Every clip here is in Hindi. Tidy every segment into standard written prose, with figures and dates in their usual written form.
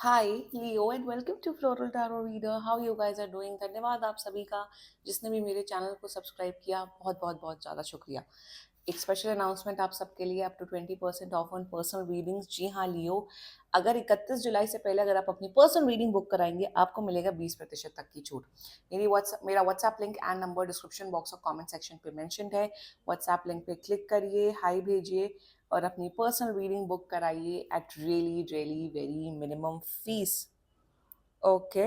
Hi Leo and welcome to floral tarot reader. How you guys are doing. धन्यवाद आप सभी का जिसने भी मेरे चैनल को सब्सक्राइब किया। बहुत बहुत बहुत ज़्यादा शुक्रिया। एक स्पेशल अनाउंसमेंट आप सबके लिए, up to 20% off on personal readings. जी हाँ लियो, अगर 31 जुलाई से पहले अगर आप अपनी पर्सनल रीडिंग बुक कराएंगे आपको मिलेगा 20% तक की छूट। मेरा WhatsApp link and number description box और कमेंट सेक्शन पे मेंशन्ड है। व्हाट्सएप लिंक पे क्लिक करिए, हाई भेजिए और अपनी पर्सनल रीडिंग बुक कराइए at really really very minimum fees. Okay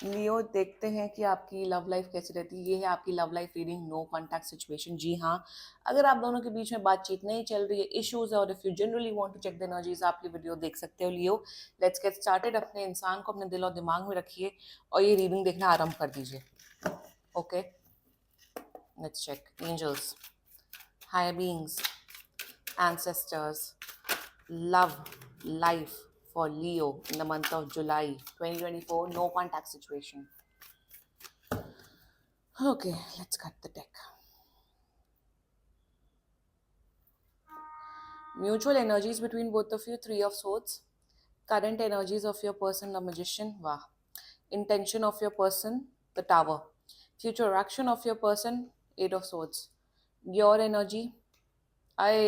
Leo, देखते हैं कि आपकी लव लाइफ कैसी रहती है। ये है आपकी love life reading, no contact situation. जी हाँ, अगर आप दोनों के बीच में बातचीत नहीं चल रही है, इश्यूज है, और if you generally want to check the energies, आप ये वीडियो देख सकते हो। Leo, let's get started. अपने इंसान को अपने दिल और दिमाग में रखिए और ये रीडिंग देखना आरंभ कर दीजिए। Okay, let's check. Angels, higher beings, ancestors, love life for Leo in the month of July 2024, no contact situation. Okay, let's cut the deck. Mutual energies between both of you, Three of Swords. Current energies of your person, the Magician. Wow. Intention of your person, the Tower. Future action of your person, Eight of Swords. Your energy, I.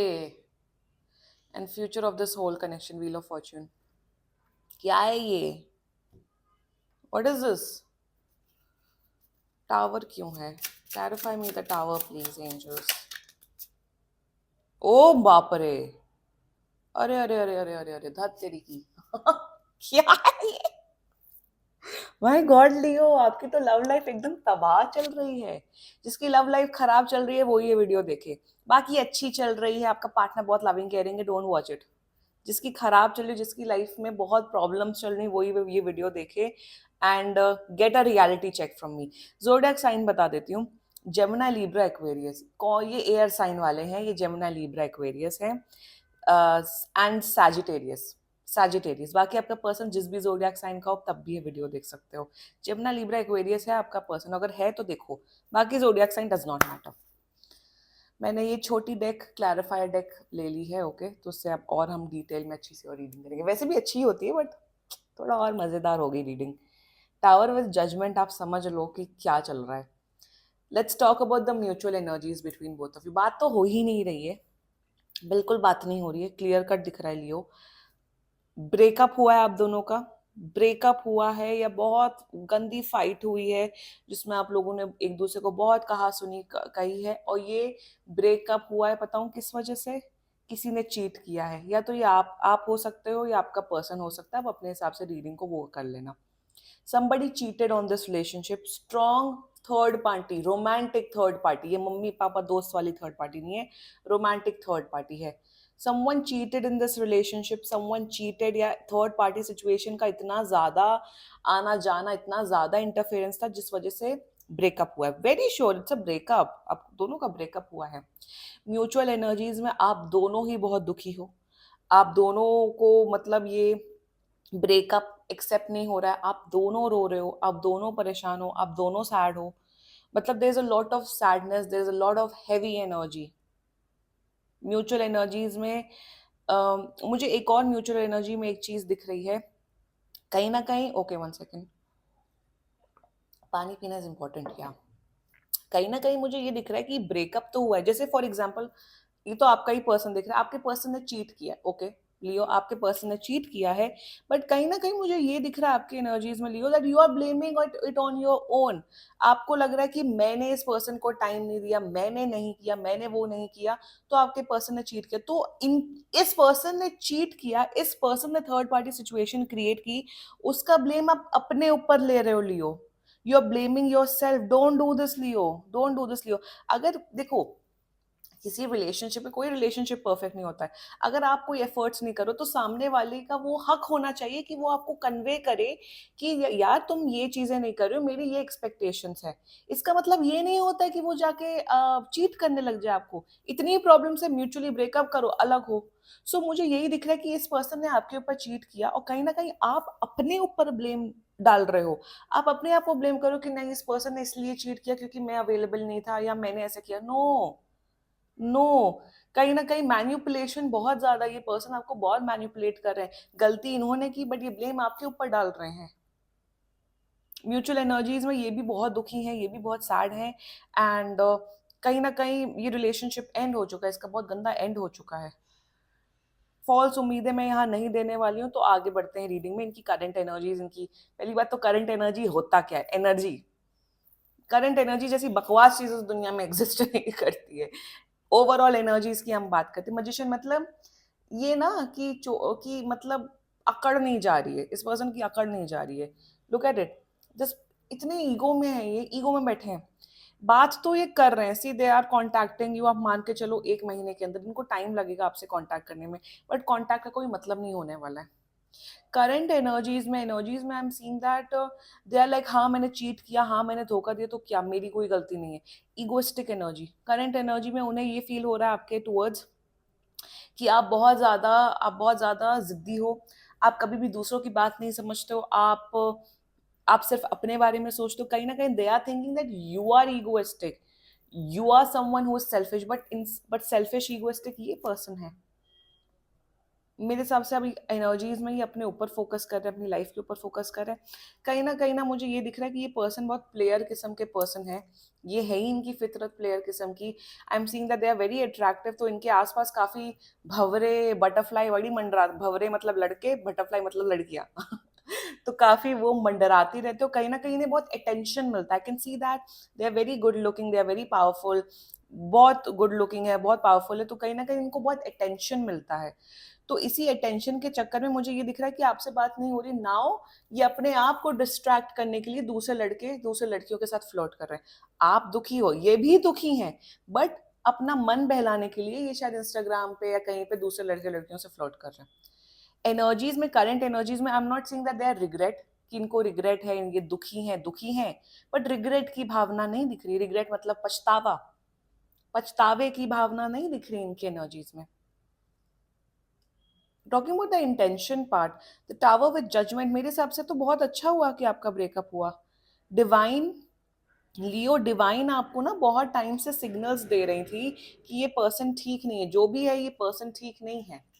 And future of this whole connection, Wheel of Fortune. क्या है ये? What is this? टावर क्यों है? Clarify me the tower please angels. ओ बाप रे, अरे अरे अरे अरे अरे अरे, धत तेरी की क्या है ये? माय गॉड लियो, आपकी तो लव लाइफ एकदम तबाह चल रही है। जिसकी लव लाइफ खराब चल रही है वो ये वीडियो देखे। बाकी अच्छी चल रही है, आपका पार्टनर बहुत लविंग केयरिंग है, डोंट वॉच इट। जिसकी खराब चल रही है, जिसकी लाइफ में बहुत प्रॉब्लम्स चल रही, वही ये वीडियो देखे and get a reality check from me. Zodiac sign बता देती हूँ। Gemini, Libra, Aquarius. ये एयर साइन वाले हैं, ये जेमिनी, लिब्रा, एक्वेरियस है एंड सैजिटेरियस। सैजिटेरियस, बाकी आपका पर्सन जिस भी जोडिएक साइन का हो तब भी ये वीडियो देख सकते हो। जेमिनी, लिब्रा, एक्वेरियस है आपका पर्सन, अगर है तो देखो, बाकी जोडिएक साइन डज नॉट मैटर। मैंने ये छोटी डेक, क्लैरिफायर डेक ले ली है। ओके, तो उससे अब और हम डिटेल में अच्छी सी और रीडिंग करेंगे। वैसे भी अच्छी होती है बट थोड़ा और मजेदार होगी रीडिंग। टावर विद जजमेंट, आप समझ लो कि क्या चल रहा है। Let's talk about the mutual energies between both of you. बात तो हो ही नहीं रही है, बिल्कुल बात नहीं हो रही है, क्लियर कट दिख रहा है लियो। ब्रेकअप हुआ है आप दोनों का, ब्रेकअप हुआ है या बहुत गंदी फाइट हुई है जिसमें आप लोगों ने एक दूसरे को बहुत कहा सुनी कही है, और ये ब्रेकअप हुआ है बताऊं किस वजह से? किसी ने चीट किया है, या तो ये आप हो सकते हो या आपका पर्सन हो सकता है। आप अपने हिसाब से रीडिंग को वो कर लेना। somebody cheated on this relationship, strong third party, romantic third party. ये मम्मी पापा दोस्त वाली थर्ड पार्टी नहीं है, रोमांटिक थर्ड पार्टी है। someone cheated in this relationship, someone cheated, या थर्ड पार्टी सिचुएशन का इतना ज्यादा आना जाना, इतना ज्यादा इंटरफेरेंस था जिस वजह से ब्रेकअप हुआ है। Very sure it's a breakup, आप दोनों का ब्रेकअप हुआ है। म्यूचुअल एनर्जीज में आप दोनों ही बहुत दुखी हो। आप दोनों को मतलब ये ब्रेकअप एक्सेप्ट नहीं हो रहा है, आप दोनों रो रहे हो, आप दोनों परेशान हो, आप दोनों सैड हो। मतलब there is a lot of sadness, there is a lot of heavy energy mutual energies में। मुझे एक और म्यूचुअल एनर्जी में एक चीज दिख रही है कहीं ना कहीं। ओके, वन सेकेंड, पानी पीना इज इंपॉर्टेंट। क्या, कहीं ना कहीं मुझे ये दिख रहा है कि ब्रेकअप तो हुआ है। जैसे फॉर एग्जाम्पल, ये तो आपका ही पर्सन दिख रहा है, आपके पर्सन ने चीट किया। ओके लियो, आपके पर्सन ने चीट किया है, बट कहीं ना कहीं मुझे ये दिख रहा है आपके एनर्जीज में Leo that you are blaming it on your own. आपको लग रहा है कि मैंने इस पर्सन को टाइम नहीं दिया, मैंने नहीं किया, मैंने वो नहीं किया, तो आपके पर्सन ने चीट किया। तो इन इस पर्सन ने चीट किया, इस पर्सन ने थर्ड पार्टी सिचुएशन क्रिएट की, उसका ब्लेम आप अपने ऊपर ले रहे हो Leo. You are blaming yourself. Don't do this Leo, don't do this Leo. अगर देखो, किसी रिलेशनशिप में, कोई रिलेशनशिप परफेक्ट नहीं होता है। अगर आप कोई एफर्ट्स नहीं करो तो सामने वाले का वो हक होना चाहिए कि वो आपको कन्वे करे कि यार तुम ये चीजें नहीं कर रहे हो, मेरी ये एक्सपेक्टेशंस है। इसका मतलब ये नहीं होता है कि वो जाके चीट करने लग जाए आपको। इतनी प्रॉब्लम से म्यूचुअली ब्रेकअप करो, अलग हो। सो मुझे यही दिख रहा है कि इस पर्सन ने आपके ऊपर चीट किया और कहीं ना कहीं आप अपने ऊपर ब्लेम डाल रहे हो। आप अपने आप को ब्लेम करो कि नहीं, इस पर्सन ने इसलिए चीट किया क्योंकि मैं अवेलेबल नहीं था या मैंने ऐसा किया। नो नो, कहीं ना कहीं मैन्युपुलेशन बहुत ज्यादा, ये पर्सन आपको बहुत मैन्युपुलेट कर रहे हैं, गलती इन्होंने की बट ये ब्लेम आपके ऊपर डाल रहे हैं। म्यूचुअल एनर्जीज में ये भी बहुत दुखी हैं, ये भी बहुत सैड हैं, एंड कहीं ना कहीं ये रिलेशनशिप एंड हो चुका है, इसका बहुत गंदा एंड हो चुका है। फॉल्स उम्मीदें मैं यहाँ नहीं देने वाली हूँ, तो आगे बढ़ते हैं रीडिंग में। इनकी करंट एनर्जीज, इनकी पहली बात तो करंट एनर्जी होता क्या है, एनर्जी, करंट एनर्जी जैसी बकवास चीज इस दुनिया में एग्जिस्ट नहीं करती है। ओवरऑल एनर्जीज की हम बात करते हैं, मजिशियन मतलब ये ना कि मतलब अकड़ नहीं जा रही है, इस पर्सन की अकड़ नहीं जा रही है। लुक एट इट, जस्ट इतने ईगो में है, ये ईगो में बैठे हैं। बात तो ये कर रहे हैं, सी दे आर कॉन्टैक्टिंग यू, आप मान के चलो 1 महीने के अंदर इनको टाइम लगेगा आपसे कॉन्टैक्ट करने में, बट कॉन्टैक्ट का कोई मतलब नहीं होने वाला है। करंट एनर्जीज में I am seeing that they are like, हाँ मैंने चीट किया, हाँ मैंने धोखा दिया, तो क्या मेरी कोई गलती नहीं है। इगोइस्टिक एनर्जी, करंट एनर्जी में उन्हें ये फील हो रहा है आपके टूवर्ड्स कि आप बहुत ज्यादा जिद्दी हो, आप कभी भी दूसरों की बात नहीं समझते हो, आप सिर्फ अपने बारे में सोचते हो। कहीं ना कहीं they are thinking that you are egoistic, you are someone who is selfish, but selfish egoistic ये पर्सन है। मेरे हिसाब से अभी एनर्जीज में ही अपने ऊपर फोकस कर रहे हैं, अपनी लाइफ के ऊपर फोकस कर रहे हैं। कहीं ना मुझे ये दिख रहा है कि ये पर्सन बहुत प्लेयर किस्म के पर्सन है, ये है ही इनकी फितरत प्लेयर किस्म की। I am seeing that they are very attractive, तो इनके आसपास काफी भंवरे बटरफ्लाई बड़ी मंडरा, भंवरे मतलब लड़के, बटरफ्लाई मतलब लड़कियां तो काफी वो मंडराती रहते हो, कहीं ना कहीं इन्हें बहुत अटेंशन मिलता है। I can see that they are very good looking, they are very powerful, बहुत गुड लुकिंग है, बहुत पावरफुल है, तो कहीं ना कहीं इनको बहुत अटेंशन मिलता है। तो इसी अटेंशन के चक्कर में मुझे ये दिख रहा है कि आपसे बात नहीं हो रही नाउ, ये अपने आप को डिस्ट्रैक्ट करने के लिए दूसरे लड़के दूसरे लड़कियों के साथ फ्लर्ट कर रहे हैं। आप दुखी हो, ये भी दुखी हैं, बट अपना मन बहलाने के लिए ये शायद इंस्टाग्राम पे या कहीं पे दूसरे लड़के लड़कियों से फ्लर्ट कर रहे हैं। एनर्जीज में, करंट एनर्जीज में, I am not saying that they are regret, कि इनको रिग्रेट है, ये दुखी हैं, बट रिग्रेट की भावना नहीं दिख रही। रिग्रेट मतलब पछतावा, पछतावे की भावना नहीं दिख रही इनकी एनर्जीज में। Talking about the intention part, the tower with judgement, मेरे हिसाब से तो बहुत अच्छा हुआ कि आपका ब्रेकअप हुआ। डिवाइन, लियो डिवाइन आपको ना बहुत टाइम से सिग्नल्स दे रही थी कि ये पर्सन ठीक नहीं है, जो भी है ये पर्सन ठीक नहीं है,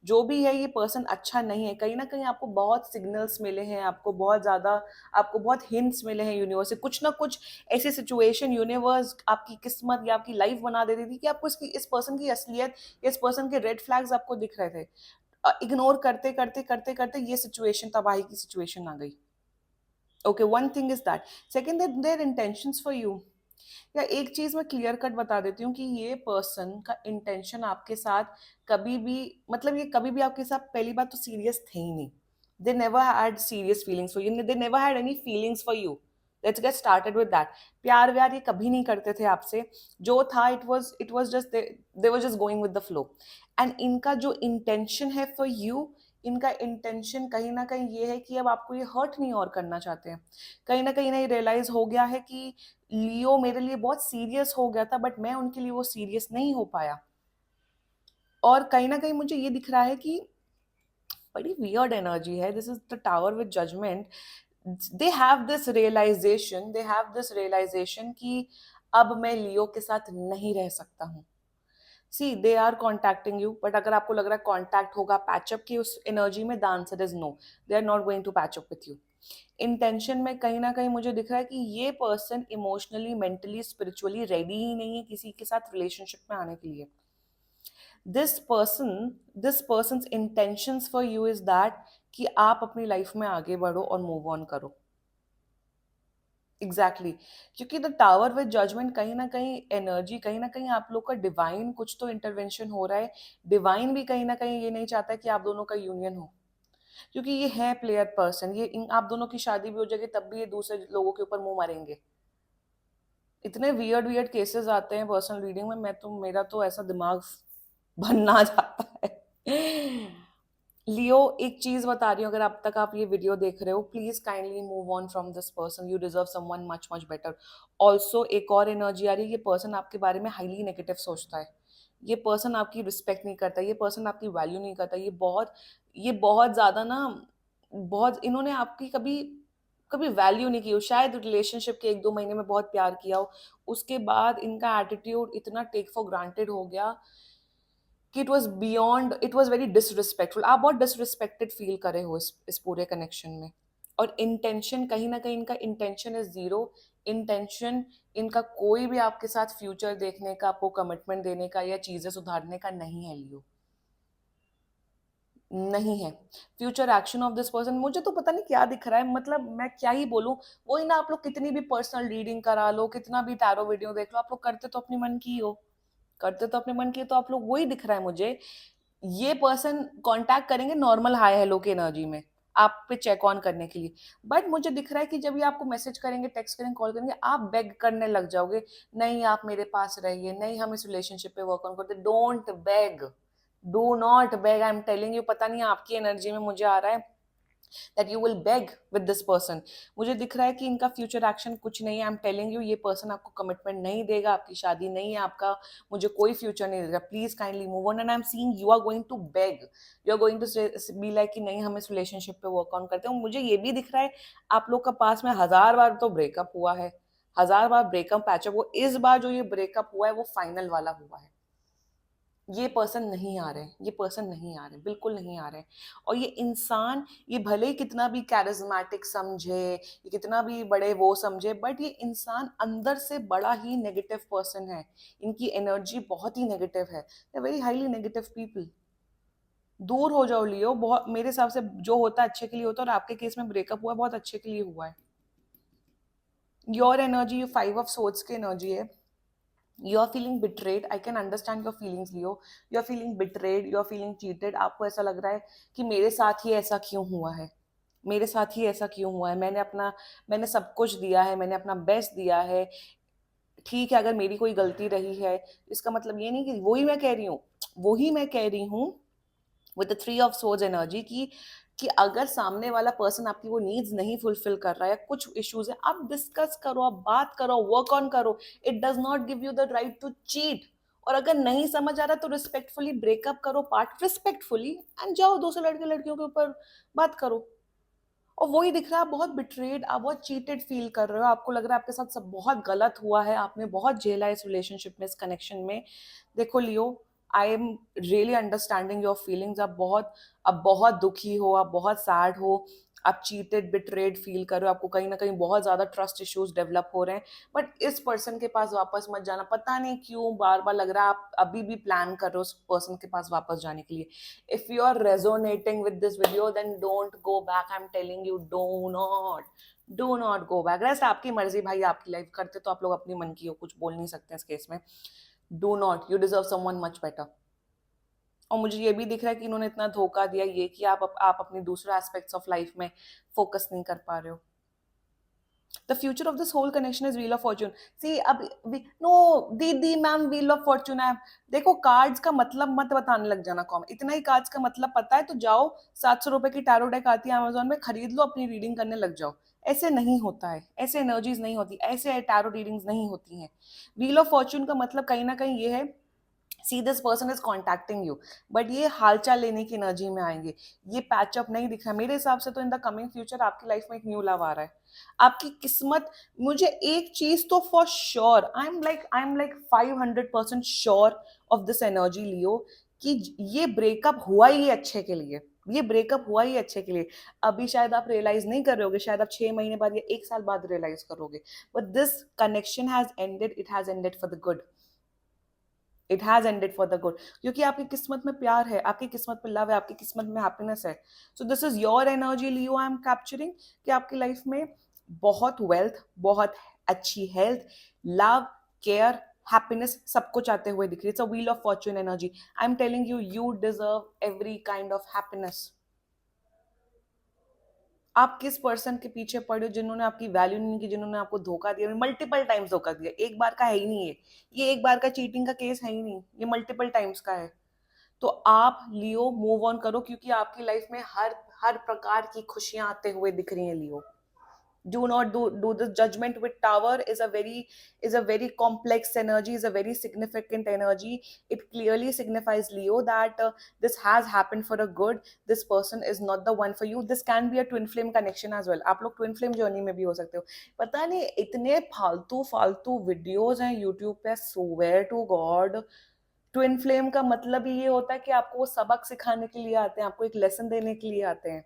जो भी है ये पर्सन अच्छा नहीं है। कहीं ना कहीं आपको बहुत सिग्नल्स मिले हैं, आपको बहुत हिंट्स मिले हैं यूनिवर्स से, कुछ ना कुछ ऐसी सिचुएशन यूनिवर्स, आपकी किस्मत या आपकी लाइफ बना देती थी कि आपको इस पर्सन की असलियत या इस पर्सन के रेड फ्लैग्स आपको दिख रहे थे। इग्नोर करते करते करते करते ये सिचुएशन, तबाही की सिचुएशन आ गई। Okay, one thing is that. Second, their intentions for you, या एक चीज मैं क्लियर कट बता देती हूँ कि ये पर्सन का इंटेंशन आपके साथ कभी भी, मतलब ये कभी भी आपके साथ, पहली बात तो सीरियस थे ही नहीं। They never had serious feelings for you, they never had any feelings for you. Let's get started with that. प्यार व्यार ये कभी नहीं करते थे आपसे, जो था it was just, they were just going with the flow. And इनका जो इंटेंशन है फॉर यू, इनका इंटेंशन कहीं ना कहीं ये है कि अब आपको ये हर्ट नहीं और करना चाहते हैं। कहीं ना कहीं इन्हें रियलाइज हो गया है कि लियो मेरे लिए बहुत सीरियस हो गया था, बट मैं उनके लिए वो सीरियस नहीं हो पाया। और कहीं ना कहीं मुझे ये दिख रहा है कि बड़ी वियर्ड एनर्जी है, this is the tower with judgement. They have this realisation कि अब मैं लियो के साथ नहीं रह सकता हूँ। See they are contacting you, but अगर आपको लग रहा है कॉन्टैक्ट होगा पैचअप की उस एनर्जी में, the answer is no, they are not going to patch up with you. Intention में कहीं ना कहीं मुझे दिख रहा है कि ये person emotionally, mentally, spiritually ready ही नहीं है किसी के साथ रिलेशनशिप में आने के लिए। This person intentions for you is that कि आप अपनी लाइफ में आगे बढ़ो और मूव ऑन करो। Exactly exactly. क्योंकि द टावर विद जजमेंट कहीं ना कहीं एनर्जी, कहीं ना कहीं आप लोग का डिवाइन कुछ तो इंटरवेंशन हो रहा है। डिवाइन भी कहीं ना कहीं ये नहीं चाहता कि आप दोनों का यूनियन हो, क्योंकि ये है प्लेयर पर्सन, आप दोनों की शादी भी हो जाएगी तब भी ये दूसरे लोगों के ऊपर मुंह मारेंगे। इतने वियर्ड वियर्ड केसेस आते हैं पर्सनल रीडिंग में, मेरा तो ऐसा दिमाग बनना जाता है। लियो, एक चीज बता रही हूँ, अगर अब तक आप ये वीडियो देख रहे हो, please kindly move on from this person, you deserve someone much much better. Also एक और एनर्जी आ रही है, ये पर्सन आपके बारे में हाईली नेगेटिव सोचता है, ये पर्सन आपकी रिस्पेक्ट नहीं करता, ये पर्सन आपकी वैल्यू नहीं करता, ये बहुत ज्यादा ना, बहुत इन्होंने आपकी कभी कभी वैल्यू नहीं की हो। शायद रिलेशनशिप के 1-2 महीने में बहुत प्यार किया हो, उसके बाद इनका एटीट्यूड इतना टेक फॉर ग्रांटेड हो गया कि it was beyond, it was very disrespectful. आप बहुत डिसरिस्पेक्टेड फील करे हो इस पूरे कनेक्शन में। और इंटेंशन कहीं ना कहीं, इनका इंटेंशन इज जीरो। इंटेंशन इनका कोई भी आपके साथ फ्यूचर देखने का, आपको कमिटमेंट देने का या चीजें सुधारने का नहीं है लियो, नहीं है। Future action of this person, मुझे तो पता नहीं क्या दिख रहा है, मतलब मैं क्या ही बोलूं। वही ना, आप लोग कितनी भी पर्सनल रीडिंग करा लो, कितना भी टैरो वीडियो देख लो, आप लोग करते तो अपने मन की ही हो, करते तो अपने मन की, तो आप लोग, वही दिख रहा है मुझे। ये पर्सन कांटेक्ट करेंगे नॉर्मल हाय हेलो की एनर्जी में, आप पे चेक ऑन करने के लिए। बट मुझे दिख रहा है कि जब ये आपको मैसेज करेंगे, टेक्स्ट करेंगे, कॉल करेंगे, आप बेग करने लग जाओगे, नहीं आप मेरे पास रहिए, नहीं हम इस रिलेशनशिप पे वर्क ऑन करते। Don't beg, do not beg, I am telling you. पता नहीं आपकी एनर्जी में मुझे आ रहा है that you will beg with this person. मुझे दिख रहा है कि इनका फ्यूचर एक्शन कुछ नहीं है। आई एम टेलिंग यू, ये पर्सन आपको कमिटमेंट नहीं देगा, आपकी शादी नहीं है, आपका मुझे कोई फ्यूचर नहीं देगा। Please kindly move on. And I am seeing you are going to beg, you are going to be like कि नहीं हम इस रिलेशनशिप पे वर्क ऑन करते हैं। मुझे ये भी दिख रहा है आप लोग का पास में 1000 बार तो ब्रेकअप हुआ है, 1000 बार ब्रेकअप पैचअप हुआ, इस बार जो ये ब्रेकअप हुआ है वो फाइनल वाला हुआ है। ये पर्सन नहीं आ रहे, ये पर्सन नहीं आ रहे, बिल्कुल नहीं आ रहे। और ये इंसान, ये भले ही कितना भी कैरिज्मेटिक समझे, ये कितना भी बड़े वो समझे, बट ये इंसान अंदर से बड़ा ही नेगेटिव पर्सन है। इनकी एनर्जी बहुत ही नेगेटिव है, वेरी हाईली नेगेटिव पीपल। दूर हो जाओ लियो, बहुत मेरे हिसाब से जो होता है अच्छे के लिए होता है, और आपके केस में ब्रेकअप हुआ है बहुत अच्छे के लिए हुआ है। योर एनर्जी, ये 5 ऑफ सोर्ड्स की एनर्जी है। You are feeling betrayed, I can understand your feelings Leo. You are feeling betrayed, you are feeling cheated. आपको ऐसा लग रहा है कि मेरे साथ ही ऐसा क्यों हुआ है, मेरे साथ ही ऐसा क्यों हुआ है, मैंने सब कुछ दिया है, मैंने अपना बेस्ट दिया है। ठीक है, अगर मेरी कोई गलती रही है, इसका मतलब ये नहीं कि, वही मैं कह रही हूँ with the 3 of swords energy कि अगर सामने वाला पर्सन आपकी वो नीड्स नहीं फुलफिल कर रहा है, कुछ इश्यूज है, आप डिस्कस करो, आप बात करो, वर्क ऑन करो। It does not give you the right to cheat. और अगर नहीं समझ आ रहा तो रिस्पेक्टफुली ब्रेकअप करो, पार्ट रिस्पेक्टफुली, एंड जाओ दूसरे लड़के लड़कियों के ऊपर बात करो। और वही दिख रहा है, आप बहुत बिट्रेड, आप बहुत चीटेड फील कर रहे हो, आपको लग रहा है आपके साथ सब बहुत गलत हुआ है, आपने बहुत झेला है इस रिलेशनशिप में, इस कनेक्शन में। देखो Leo, I am really understanding your feelings. आप बहुत दुखी हो, आप बहुत सैड हो, आप चीटेड बिट्रेड फील कर रहे हो, आपको कहीं ना कहीं बहुत ज्यादा ट्रस्ट इश्यूज डेवलप हो रहे हैं। बट इस पर्सन के पास वापस मत जाना, पता नहीं क्यों बार बार लग रहा है आप अभी भी प्लान कर रहे हो उस पर्सन के पास वापस जाने के लिए। If you are resonating with this video, then don't go back. I'm telling you, do not go back. Rest आपकी मर्जी भाई, आपकी लाइफ करते तो आप लोग अपनी मन की हो, कुछ बोल नहीं सकते इस केस में। Do not, you deserve someone much better. और मुझे ये भी दिख रहा है कि इन्होंने इतना धोखा दिया, ये कि आप अपनी दूसरे एस्पेक्ट्स ऑफ लाइफ में फोकस नहीं कर पा रहे हो। The future of this whole connection is Wheel of Fortune. See, अब नो दीदी मैम, Wheel of Fortune है। देखो, कार्ड्स का मतलब मत बताने लग जाना कॉम, इतना ही कार्ड्स का मतलब पता है तो जाओ, 700 रुपए की टैरो डेक आती है अमेजोन में, खरीद लो, अपनी रीडिंग करने लग जाओ। ऐसे नहीं होता है, ऐसे एनर्जीज नहीं होती, ऐसे टैरो रीडिंग्स नहीं होती हैं। व्हील ऑफ फॉर्च्यून का मतलब कहीं ना कहीं ये है, see this person is contacting you, but ये हालचाल लेने की एनर्जी में आएंगे। ये पैचअप नहीं दिख रहा मेरे हिसाब से। तो इन द कमिंग फ्यूचर आपकी लाइफ में एक न्यू लव आ रहा है, आपकी किस्मत। मुझे एक चीज तो for sure, I am like 500% sure of this energy Leo, कि ये ब्रेकअप हुआ ही अच्छे के लिए, ये ब्रेकअप हुआ ही अच्छे के लिए। अभी शायद आप रियलाइज नहीं कर रहे होगे, शायद आप 6 महीने बाद या 1 साल बाद रियलाइज करोगे, but this connection has ended, it has ended for the good, it has ended for the good. क्योंकि आपकी किस्मत में प्यार है, आपकी किस्मत में लव है, आपकी किस्मत में हैप्पीनेस है। So this is your energy Leo, I M capturing, कि आपकी लाइफ में बहुत वेल्थ, बहुत अच्छी हेल्थ, लव, केयर, हैप्पीनेस सब कुछ आते हुए दिख रही है। It's a wheel of Fortune energy. I am telling you, you deserve every kind of happiness. आप किस पर्सन के पीछे पड़े हो जिन्होंने आपकी वैल्यू नहीं की, जिन्होंने आपको धोखा दिया, मल्टीपल टाइम्स धोखा दिया, एक बार का है ही नहीं है ये एक बार का चीटिंग का केस है ही नहीं, ये मल्टीपल टाइम्स का है। तो आप लियो मूव ऑन करो, क्योंकि आपकी लाइफ में हर हर प्रकार की खुशियां आते हुए दिख रही हैं लियो। Do not do this. Judgment with tower is a very complex energy, is a very significant energy. It clearly signifies Leo that this has happened for a good. This person is not the one for you. This can be a twin flame connection as well. आप लोग twin flame journey में भी हो सकते हो। पता नहीं इतने फालतू फालतू वीडियोस हैं यूट्यूब पे, swear to God, twin flame का मतलब ही ये होता है कि आपको वो सबक सिखाने के लिए आते हैं, आपको एक लेसन देने के लिए आते हैं।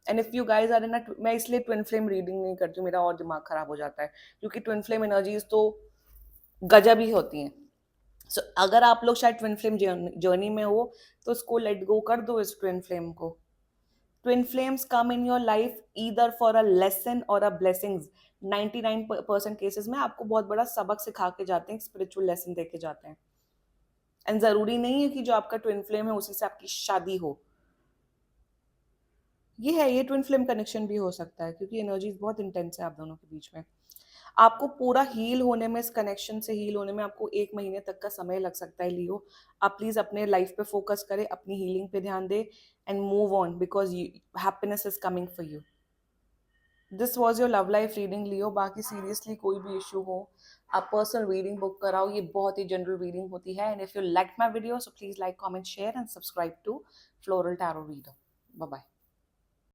And if you guys are in a, मैं इसलिए ट्विन फ्लेम रीडिंग नहीं करती हूँ, मेरा और दिमाग खराब हो जाता है, क्योंकि ट्विन फ्लेम एनर्जीज तो गजब ही होती हैं। सो अगर आप लोग शायद ट्विन फ्लेम जर्नी में हो तो उसको लेट गो कर दो, इस ट्विन फ्लेम को। Twin flames come in your life either for a lesson और अ ब्लेसिंग्स। 99% केसेस में आपको बहुत बड़ा सबक सिखा के जाते हैं, स्पिरिचुअल लेसन दे के जाते हैं। एंड जरूरी नहीं है कि जो आपका ट्विन फ्लेम है उसी से आपकी शादी हो। ये ट्विन फ्लेम कनेक्शन भी हो सकता है, क्योंकि एनर्जीज बहुत इंटेंस है आप दोनों के बीच में। आपको पूरा हील होने में, इस कनेक्शन से हील होने में आपको 1 महीने तक का समय लग सकता है लियो। आप प्लीज अपने लाइफ पे फोकस करें, अपनी हीलिंग पे ध्यान दें and move on, because happiness is coming for you. This was your love life reading Leo. बाकी सीरियसली कोई भी इशू हो आप पर्सनल रीडिंग बुक कराओ, ये बहुत ही जनरल रीडिंग होती है। And if you like my video so please like, comment, share and subscribe to floral tarot reader. Bye bye.